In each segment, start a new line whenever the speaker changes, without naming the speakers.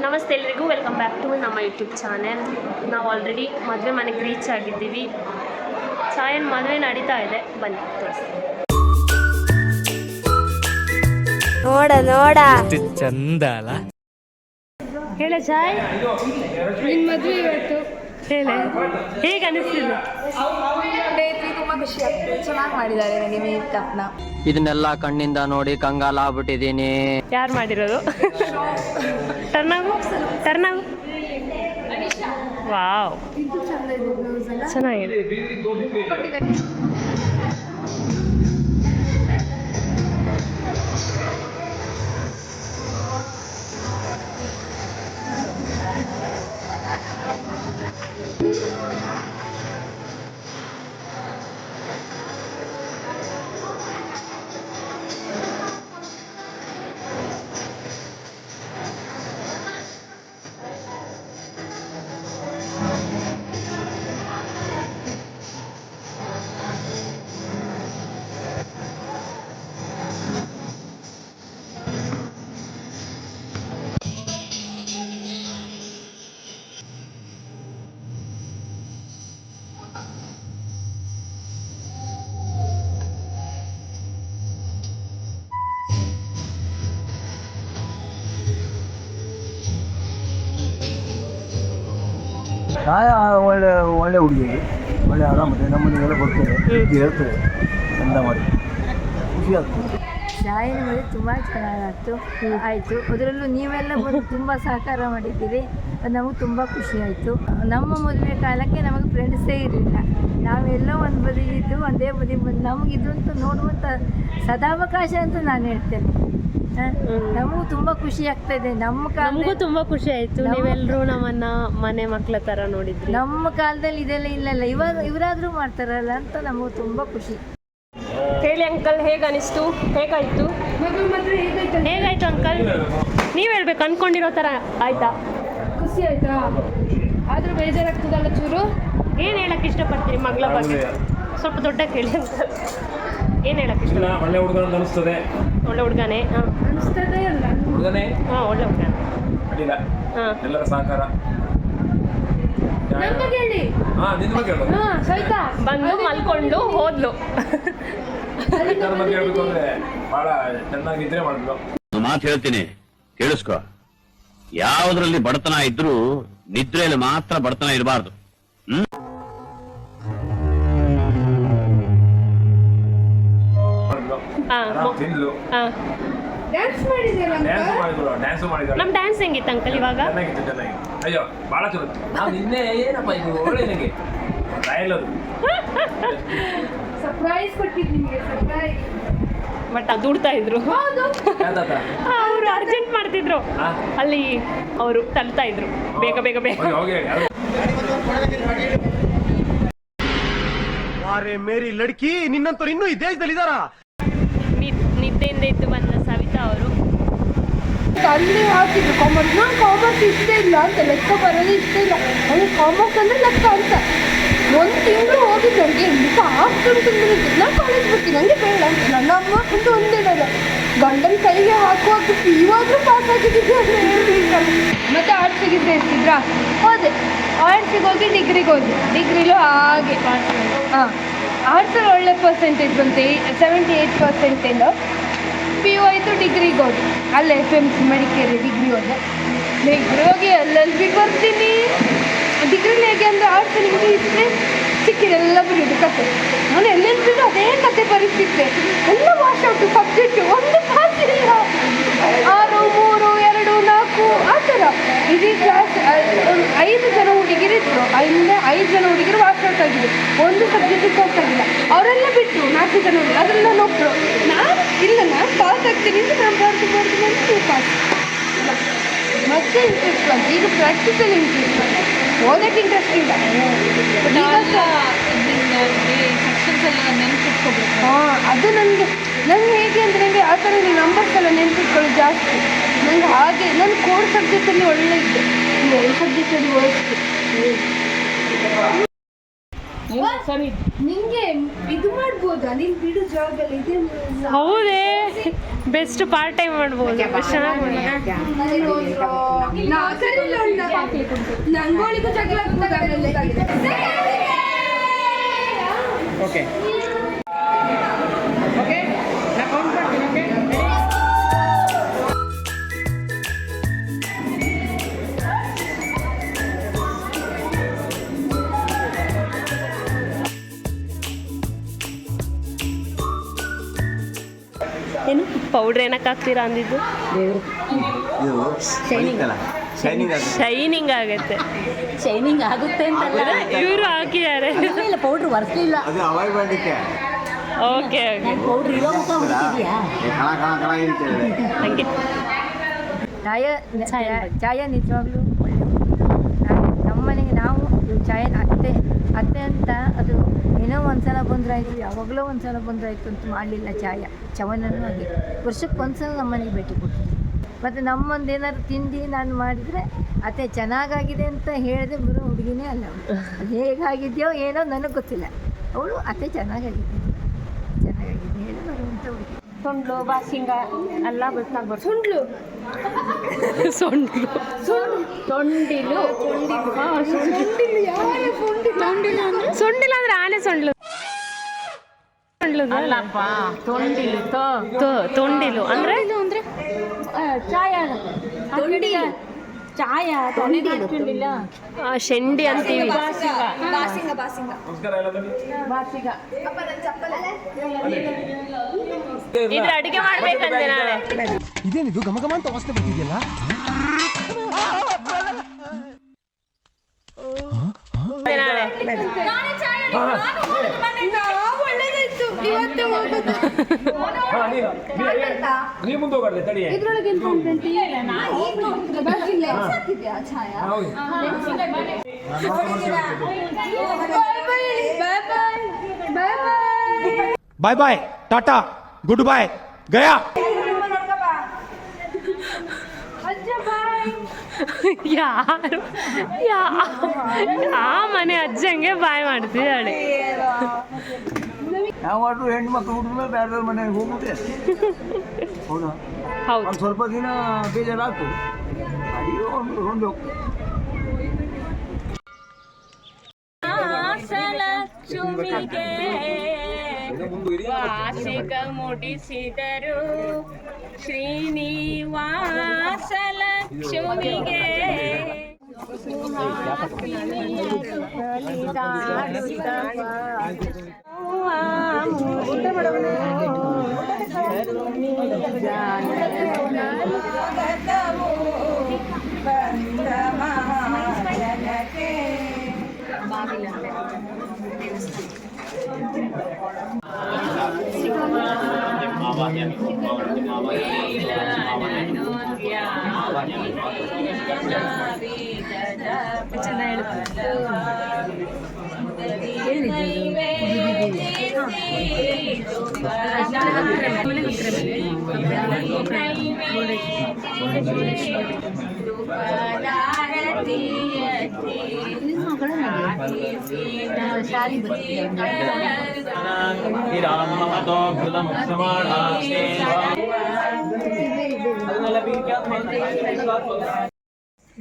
ನಮಸ್ತೆ ಎಲ್ಲರಿಗೂ, welcome back to ನಮ್ಮ ಯೂಟ್ಯೂಬ್ ಚಾನೆಲ್. ನಾವು ಆಲ್ರೆಡಿ ಮದುವೆ ಮನೆಗೆ ರೀಚ್ ಆಗಿದ್ದೀವಿ. ಚಾಯನ್ ಮದುವೆ ನಡೀತಾ ಇದೆ, ಬನ್ನಿ ತೋರಿಸ್ತೀನಿ.
ನೋಡ ನೋಡ
ಚಂದ ಅಲ್ಲ
ಹೇಳ ಚಾಯ್,
ನಿನ್ ಮದುವೆ ಇವತ್ತು
ಹೇಳ ಹೇಗೆ ಅನಿಸ್ತಿದೆ?
ತುಂಬಾ ಖುಷಿ ಆಗ್ತದೆ. ಚೆನ್ನಾಗಿ ಮಾಡಿದ್ದಾರೆ ನನಗೆ ಮೇಕಪ್ನ.
ಇದನ್ನೆಲ್ಲ ಕಣ್ಣಿಂದ ನೋಡಿ ಕಂಗಾಲಾಗ್ಬಿಟ್ಟಿದ್ದೀನಿ.
ಯಾರು ಮಾಡಿರೋದು? ಟರ್ನಾಗು ಟರ್ನಾಗು. ವಾವ್, ಚೆನ್ನಾಗಿದೆ.
ಒಳ್ಳೆ ಒಳ್ಳೆ ಹುಡುಗಿ, ಒಳ್ಳೆ ಆರಾಮದೆ, ನಮ್ಮನ್ನೆಲ್ಲ ಕೊಡ್ತೇನೆ ಹೇಳ್ತೇವೆ, ಚಂದ ಮಾಡಿ ಖುಷಿ ಆಗ್ತದೆ.
ಚಾಯನ ಮದುವೆ ತುಂಬ ಚೆನ್ನಾಗಾಯ್ತು ಆಯಿತು. ಅದರಲ್ಲೂ ನೀವೆಲ್ಲ ಬಂದು ತುಂಬ ಸಹಕಾರ ಮಾಡಿದ್ದೀರಿ, ಅದು ನಮಗೆ ತುಂಬ ಖುಷಿ ಆಯಿತು. ನಮ್ಮ ಮದುವೆ ಕಾಲಕ್ಕೆ ನಮಗೆ ಫ್ರೆಂಡ್ಸೇ ಇರಲಿಲ್ಲ. ನಾವೆಲ್ಲ ಒಂದು ಬದಿಗಿದ್ದು ಒಂದೇ ಬದಿ ಬಂದು ನಮಗಿದಂತೂ ನೋಡುವಂಥ ಸದಾವಕಾಶ ಅಂತ ನಾನು ಹೇಳ್ತೇನೆ. ನಮಗೂ ತುಂಬ ಖುಷಿ ಆಗ್ತಾ ಇದೆ.
ನಮಗೂ ತುಂಬಾ ಖುಷಿ ಆಯ್ತು. ನೀವೆಲ್ಲರೂ ನಮ್ಮನ್ನ ಮನೆ ಮಕ್ಕಳ ತರ ನೋಡಿದ್ರಿ.
ನಮ್ಮ ಕಾಲದಲ್ಲಿ ಇದೆಲ್ಲ ಇಲ್ಲಲ್ಲ, ಇವರಾದ್ರೂ ಮಾಡ್ತಾರಲ್ಲ ಅಂತ ನಮಗೂ ತುಂಬ ಖುಷಿ.
ಹೇಳಿ ಅಂಕಲ್, ಹೇಗೆ ಅನಿಸ್ತು? ಹೇಗಾಯ್ತು ಹೇಗಾಯ್ತು ಅಂಕಲ್? ನೀವು ಹೇಳ್ಬೇಕು. ಅನ್ಕೊಂಡಿರೋ ಥರ ಆಯ್ತಾ?
ಖುಷಿ ಆಯ್ತಾ? ಆದರೂ ಬೇಜಾರಾಗ್ತದಲ್ಲ ಚೂರು.
ಏನು ಹೇಳಕ್ಕೆ ಇಷ್ಟಪಡ್ತೀರಿ ಮಗಳ ಬಗ್ಗೆ? ಸ್ವಲ್ಪ ದೊಡ್ಡ ಕೇಳಿ ಅಂಕಲ್. ಏನು ಹೇಳಕ್ಕೆ ಇಷ್ಟ?
ಒಳ್ಳೆ ಹುಡುಗ ಅಂತ ಅನಿಸ್ತದೆ.
ಒಳ್ಳೆ ಹುಡುಗನೇ. ಹಾಂ,
ಅನಿಸ್ತದೆ ಅಲ್ಲ
ಹುಡುಗನೇ.
ಹಾಂ, ಒಳ್ಳೆ ಹುಡುಗನೇ.
ಅಡ್ಡಿಲ್ಲ,
ಹಾಂ,
ಎಲ್ಲರ ಸಹಕಾರ.
ಬಂದು ಮಲ್ಕೊಂಡು ಹೋದ್ಲು.
ಬಗ್ಗೆ ಹೇಳ್ಬೇಕು ಅಂದ್ರೆ ಬಹಳ ಚೆನ್ನಾಗಿ ನಿದ್ರೆ ಮಾಡಿದ್ಲು.
ಮಾತು ಹೇಳ್ತೀನಿ, ಕೇಳಿಸ್ಕೊ. ಯಾವುದ್ರಲ್ಲಿ ಬಡತನ ಇದ್ರೂ ನಿದ್ರೆಯಲ್ಲಿ ಮಾತ್ರ ಬಡತನ ಇರಬಾರ್ದು.
ನಮ್ ಡ್ಯಾನ್ಸ್ ಹೆಂಗಿತ್ತು ಅಂಕಲ್ ಇವಾಗ?
ಅಯ್ಯೋ ಬಹಳ ಚಲೋ. ನಿನ್ನೆ ಏನಪ್ಪ ಇದು ಒಳ್ಳೆ ನನಗೆ
ಸರ್ಪ್ರೈಸ್ ಕೊಟ್ಟಿದ್ದು ನಿಮಗೆ. ಸರ್ಪ್ರೈಸ್
ಬಟ್ ಅದು ದುಡ್ತಾ ಇದ್ರು. ಅವರು ಅರ್ಜೆಂಟ್ ಮಾಡ್ತಿದ್ರು ಅಲ್ಲಿ, ಅವರು ತಳ್ತಾ ಇದ್ರು ಬೇಗ ಬೇಗ ಬೇಗ.
ಮೇರಿ ಲಡ್ಕಿ, ನಿನ್ನಂತವ್ರು ಇನ್ನೂ ಈ ದೇಶದಲ್ಲಿ ಇದಾರ?
ನಿದ್ದೆಯಿಂದ ಇದ್ದು ಬಂದ ಸವಿತಾ ಅವರು
ಅಲ್ಲಿ ಹಾಕಿದ್ರು ಕಾಮರ್ಸ್. ನಾನು ಕಾಮರ್ಸ್ ಇಷ್ಟ ಇಲ್ಲ ಅಂತ, ಲೆಕ್ಕ ಬರೋದು ಇಷ್ಟ ಇಲ್ಲ. ಅವನು ಕಾಮರ್ಸ್ ಅಂದರೆ ಲೆಕ್ಕ ಅಂತ. ಒಂದು ತಿಂಗಳು ಹೋಗಿದ್ದು ನನಗೆ ಲೆಕ್ಕ ಆಗ್ತುಂಟು ತುಂಬಿದ್ದು. ನಾನು ಕಾಲೇಜ್ ಬರ್ತೀನಿ, ನನಗೆ ಬೇಡ ಅಂತ. ನನ್ನ ಅಮ್ಮ ಅಂತ ಒಂದೇನಲ್ಲ, ಗಂಡನ ಕೈಗೆ ಹಾಕುವಾಗ ಇವಾಗಲೂ ಪಾಸ್ ಆಗಿದ್ದಿದ್ದೆ ಅಂತ ಹೇಳ್ಬೇಕಲ್ಲ. ಮತ್ತು ಆರ್ಟ್ಸಿಗೆ ಸೇರ್ತಿದ್ರಾ? ಹೋದೆ. ಆರ್ಟ್ಸಿಗೆ ಹೋಗಿ ಡಿಗ್ರಿಗೆ ಹೋದೆ. ಡಿಗ್ರಿಲೂ ಹಾಗೆ ಹಾಂ, ಆರ್ಟ್ಸಲ್ಲಿ ಒಳ್ಳೆ ಪರ್ಸೆಂಟೇಜ್ ಬಂತು, 78%. ಪಿ ಯು ಆಯಿತು, ಡಿಗ್ರಿಗೆ ಹೋದೆ. ಅಲ್ಲೇ FMC ಮಡಿಕೇರಿ ಡಿಗ್ರಿ ಹೋದೆ. ಡಿಗ್ರಿ ಹೋಗಿ LLB ಬರ್ತೀನಿ. ಡಿಗ್ರಿಲಿ ಹೇಗೆ ಅಂದರೆ ಆರ್ಟ್ಸ್ ನಿಮಗೆ ಇಷ್ಟೇ ಸಿಕ್ಕಿದೆಲ್ಲ ಬರೆಯೋದು ಕತೆ. ನಾನು ಎಲ್ಲೆಲ್ಬಿಗೂ ಅದೇ ಕತೆ ಬರೀತಿದ್ದೆ. ಎಲ್ಲ ವಾಶ್ ಔಟು ಸಬ್ಜೆಕ್ಟು, ಒಂದು ಪಾಸ್ ಇಲ್ಲ. 6, 3, 2, 4 ಆ ಥರ. ಇಡೀ ಕ್ಲಾಸ್ 5 ಜನ ಹುಡುಗಿರಿದ್ರು. 5 ಜನ ಹುಡುಗಿರು ವಾಶ್ ಔಟ್ ಆಗಿದೆ. ಒಂದು ಸಬ್ಜೆಕ್ಟಿಗೆ ಪಾಸ್ ಆಗಿಲ್ಲ. ಅವರೆಲ್ಲ ಬಿಟ್ಟರು 4 ಜನ ಹುಡುಗಿ. ಅದರಲ್ಲಿ ನಾನು ಒಬ್ಬರು. ನಾನು ಪಾಸ್ ಆಗ್ತೀನಿ ಅಂತ ನಾನು ಬರ್ದು ಪಾಸ್. ಮತ್ತೆ ಇಂಟ್ರೆಸ್ಟ್ ಬಂತು. ಈಗ ಪ್ರಾಕ್ಟಿಕಲ್ ಇಂಟ್ರೆಸ್ಟ್ ಬಂತು, ಓದಕ್ಕೆ ಇಂಟ್ರೆಸ್ಟ್ ಇಲ್ಲ. ಹಾಂ, ಅದು ನನಗೆ ಹೇಗೆ ಅಂದರೆ ನನಗೆ ಆ ಥರ ನಂಬರ್ಸ್ ಎಲ್ಲ ನೆನಪಿಟ್ಕೊಳ್ಳೋದು ಜಾಸ್ತಿ ನನಗೆ. ಹಾಗೆ ನಾನು ಕೋರ್ ಸಬ್ಜೆಕ್ಟಲ್ಲಿ ಒಳ್ಳೆ ಇದ್ದೆ, ಎಲ್ಲ ಸಬ್ಜೆಕ್ಟಲ್ಲಿ ಓದಿಸ್ತು.
ಸರಿ,
ನಿಂಗೆ ಇದು ಮಾಡ್ಬೋದಾ? ನೀನು ಬಿಡು ಜಾಬ್ ಅಲ್ಲಿ ಇದೆ.
ಹೌದೇ, ಬೆಸ್ಟ್ ಪಾರ್ಟ್ ಟೈಮ್ ಮಾಡ್ಬೋದು. ಚೆನ್ನಾಗಿ
ನಂಗೋಳಿಗೂ ಜಗಳ
ಓಕೆ ಓಕೆ ನಾ ಕೌಂಟ್ ಮಾಡ್ತೀನಿ ಓಕೆ
ಏನು ಪೌಡ್ರ್ ಏನಕ್ಕೆ ಹಾಕ್ತೀರಾ ಅಂದಿದ್ದು? ಶೈನಿಂಗ್ ಆಗುತ್ತೆ.
ಶೈನಿಂಗ್ ಆಗುತ್ತೆ ಅಂತಲ್ಲ,
ಇವರು ಹಾಕಿದ್ದಾರೆ.
ಇಲ್ಲ ಪೌಡ್ರ್ ವರ್ಸ್ಲಿಲ್ಲ.
ಅದು ಅವಾಯ್ಡ್ ಮಾಡಲಿಕ್ಕೆ
ಓಕೆ ಓಕೆ
ಪೌಡ್ರ್ ಇರೋ ಮುಖ ಹುಡುಕಿದ್ಯಾ?
ಹಂಗೆ
ಚಾಯ ನಿಜವಾಗ್ಲೂ ನಮ್ಮನೆಗೆ ನಾವು ಚಾಯ ಅತ್ತೆ ಅಂತ ಅದು ಏನೋ ಒಂದ್ಸಲ ಬಂದ್ರಾಯ್ತು, ಯಾವಾಗಲೂ ಒಂದ್ಸಲ ಬಂದ್ರಾಯ್ತು ಅಂತ ಮಾಡಲಿಲ್ಲ. ಚವನನ್ನು ಹಾಗೆ ವರ್ಷಕ್ಕೆ ಒಂದ್ಸಲ ನಮ್ಮನೆಗೆ ಭೇಟಿ ಕೊಡ್ತೀವಿ. ಮತ್ತು ನಮ್ಮೊಂದು ಏನಾದ್ರು ತಿಂಡಿ ನಾನು ಮಾಡಿದರೆ ಅತ್ತೆ ಚೆನ್ನಾಗಾಗಿದೆ ಅಂತ ಹೇಳಿದೆ ಬರೋ ಹುಡುಗಿನೇ ಅಲ್ಲ ಅವಳು. ಹೇಗಾಗಿದೆಯೋ ಏನೋ ನನಗೆ ಗೊತ್ತಿಲ್ಲ, ಅವಳು ಅತ್ತೆ ಚೆನ್ನಾಗಾಗಿದೆ ಹೇಳಿ ಬರುವಂಥ ಹುಡುಗಿ.
ಸೊಂಡ್ಲು ಬಾಸಿಂಗ ಎಲ್ಲ ಗೊತ್ತಾಗ್ಬಾರ್ದು. ಸೊಂಡಿಲು ಅಂದ್ರೆ ಆನೆ ಸೊಂಡ್ಲು
ಅಲ್ಲಪ್ಪ, ತೊಂಡಿಲು
ತೊಂಡಿಲು ಅಂದ್ರೆ
ಚಾಯ ತೊಂಡಿಲ್ಲ.
ಶೆಂಡಿ ಅಂತೀವಿ. ಇದ್ರ ಅಡಿಗೆ ಮಾಡ್ಬೇಕಂತೆ ನಾಳೆ.
ಇದೇನಿದು ಘಮ ಘಮ ಅಂತ ವಾಸನೆ ಬರ್ತಿದೆಯಲ್ಲ?
ನಾಳೆ
ನೀ ಮುಂದೆ ಹೋಗಲ್ಲ ತಡಿ. ಬಾಯ್ ಬಾಯ್, ಟಾಟಾ, ಗುಡ್ ಬಾಯ್, ಗಯಾ.
ಯಾರು ಆ ಮನೆ ಅಜ್ಜಂಗೆ ಬಾಯ್ ಮಾಡ್ತಿದ್ದಾಳೆ.
ಯಾವಾದ್ರೂ ಹೆಣ್ಣು ಮಕ್ಕಳು ಹುಡುಗ ಬೇರೆ ಮನೆಗೆ ಹೋಗುತ್ತೆ. ಹೌದಾ?
ಹೌದು.
ಒಂದು ಸ್ವಲ್ಪ ದಿನ ಬೇಜಾರಾಯ್ತು, ಅಡಿಗೆ ಹೊಂದು ಹೋಗ್ತದೆ.
ವಾರ್ಷಿಕ ಮುಡಿಸಿದರು ಶ್ರೀನಿವಾಸ ಲಕ್ಷ್ಮಿಗೆ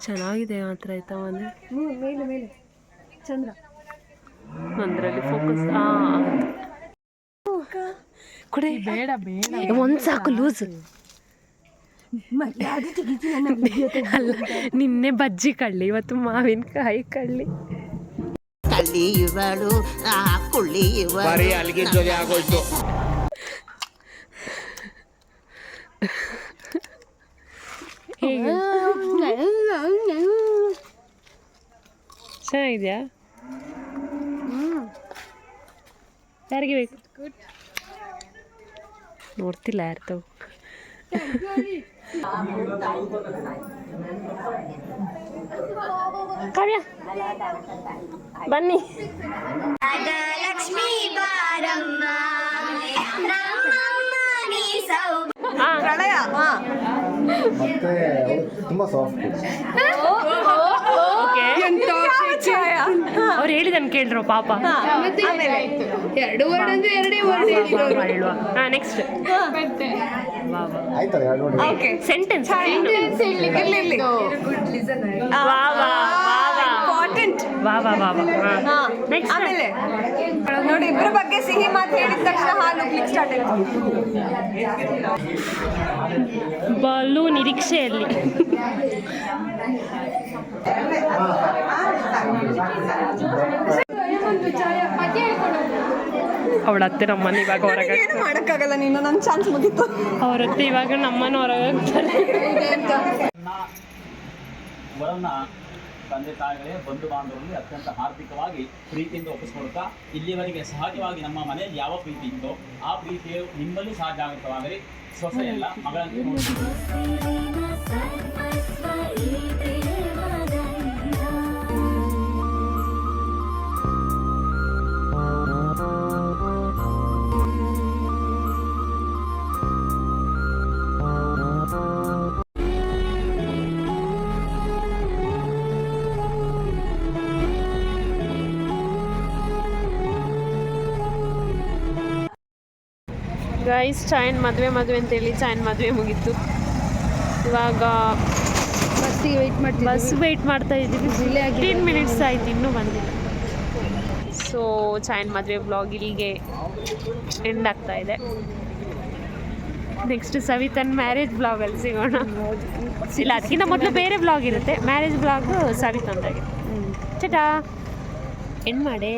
ಚೆನ್ನಾಗಿದೆ ಮಾತ್ರ ಆಯ್ತಾ ಮನೆ
ಮೇಲೆ ಚಂದ್ರ
ಅಂದ್ರಲ್ಲಿ ಫೋಕಸ್. ಕೊಡಿ ಬೇಡ ಒಂದು ಸಾಕು ಲೂಸ್. ಅಲ್ಲ, ನಿನ್ನೆ ಬಜ್ಜಿ ಕಳ್ಳಿ, ಇವತ್ತು ಮಾವಿನಕಾಯಿ ಕಳ್ಳಿ.
ಕಳ್ಳಿ ಇವಳು, ಕುಳ್ಳಿ ಇವಳು.
ಬರೀ ಅಲ್ಲಿಗೆ ಜೊತೆ ಆಗೋಯ್ತು.
ಚೆನ್ನಾಗಿದ್ಯಾ? ಯಾರಿಗೆ ಬೇಕು ನೋಡ್ತಿಲ್ಲ ಯಾರ್ದು. ಕಾವ್ಯ ಬನ್ನಿ.
ಲಕ್ಷ್ಮೀ ಬಾರಮ್ಮ
ಮತ್ತೆ ತುಂಬ ಸಾಫ್ಟ್.
ಅವ್ರು ಹೇಳಿದನ್ ಕೇಳ್ರು ಪಾಪ.
ಎರಡು ವರ್ಡ್ ಅಂದ್ರೆ ಎರಡೇ ವರ್ಡ್ ಹೇಳಿರೋರು.
ಹಾಂ ನೆಕ್ಸ್ಟ್
ಆಯ್ತಲ್ಲ ಎರಡು ನೋಡಿ.
ಸೆಂಟೆನ್ಸ್.
ಆಮೇಲೆ ನೋಡಿ ಇಬ್ಬರ ಬಗ್ಗೆ ಸಿಹಿ ಮಾತು ಹೇಳಿದ ತಕ್ಷಣ ಹಾಲು ಕ್ಲಿಕ್ ಸ್ಟಾರ್ಟ್ ಆಯ್ತು.
ಬಲು ನಿರೀಕ್ಷೆಯಲ್ಲಿ. ಅವಳ ಅತ್ತೆ ನಮ್ಮನ್ನ ಇವಾಗ ಹೊರಗೆ
ಮಾಡಕ್ಕಾಗಲ್ಲ ನೀನು, ನನ್ನ ಚಾನ್ಸ್ ಮುಗೀತು.
ಅವ್ರ ಅತ್ತೆ ಇವಾಗ ನಮ್ಮನ್ನ ಹೊರಗೆ
ವರನ್ನ ತಂದೆ ತಾಯಿಗಳೇ ಬಂಧು ಬಾಂಧವರಲ್ಲಿ ಅತ್ಯಂತ ಆರ್ಥಿಕವಾಗಿ ಪ್ರೀತಿಯಿಂದ ಒಪ್ಪಿಸ್ಕೊಡ್ತಾ ಇಲ್ಲಿವರೆಗೆ ಸಹಜವಾಗಿ ನಮ್ಮ ಮನೆಯಲ್ಲಿ ಯಾವ ಪ್ರೀತಿ ಇತ್ತೋ ಆ ಪ್ರೀತಿಯು ನಿಮ್ಮಲ್ಲಿ ಸಹ ಜಾಗೃತವಾಗಲಿ. ಸೊಸೆ ಎಲ್ಲ ಮಗಳಂತೆ
ಗೈಸ್ ಚಾಯನ್ ಮದುವೆ ಅಂತೇಳಿ ಚಾಯನ್ ಮದುವೆ ಮುಗೀತು. ಇವಾಗ ಬಸ್ ವೆಯ್ಟ್ ಮಾಡ್ತಾ ಇದ್ದೀವಿ. 15 ಮಿನಿಟ್ಸ್ ಆಯ್ತು ಇನ್ನೂ ಬಂದಿಲ್ಲ. ಸೊ ಚಾಯನ್ ಮದುವೆ ಬ್ಲಾಗ್ ಇಲ್ಲಿಗೆ ಎಂಡ್ ಆಗ್ತಾ ಇದೆ. ನೆಕ್ಸ್ಟ್ ಸವಿತನ್ ಮ್ಯಾರೇಜ್ ಬ್ಲಾಗಲ್ಲಿ ಸಿಗೋಣ. ಇಲ್ಲ ಅದಕ್ಕಿಂತ ಮೊದಲು ಬೇರೆ ಬ್ಲಾಗ್ ಇರುತ್ತೆ. ಮ್ಯಾರೇಜ್ ಬ್ಲಾಗು ಸವಿತಂದಾಗೆ. ಚಟಾ ಎಂಡ್ ಮಾಡಿ.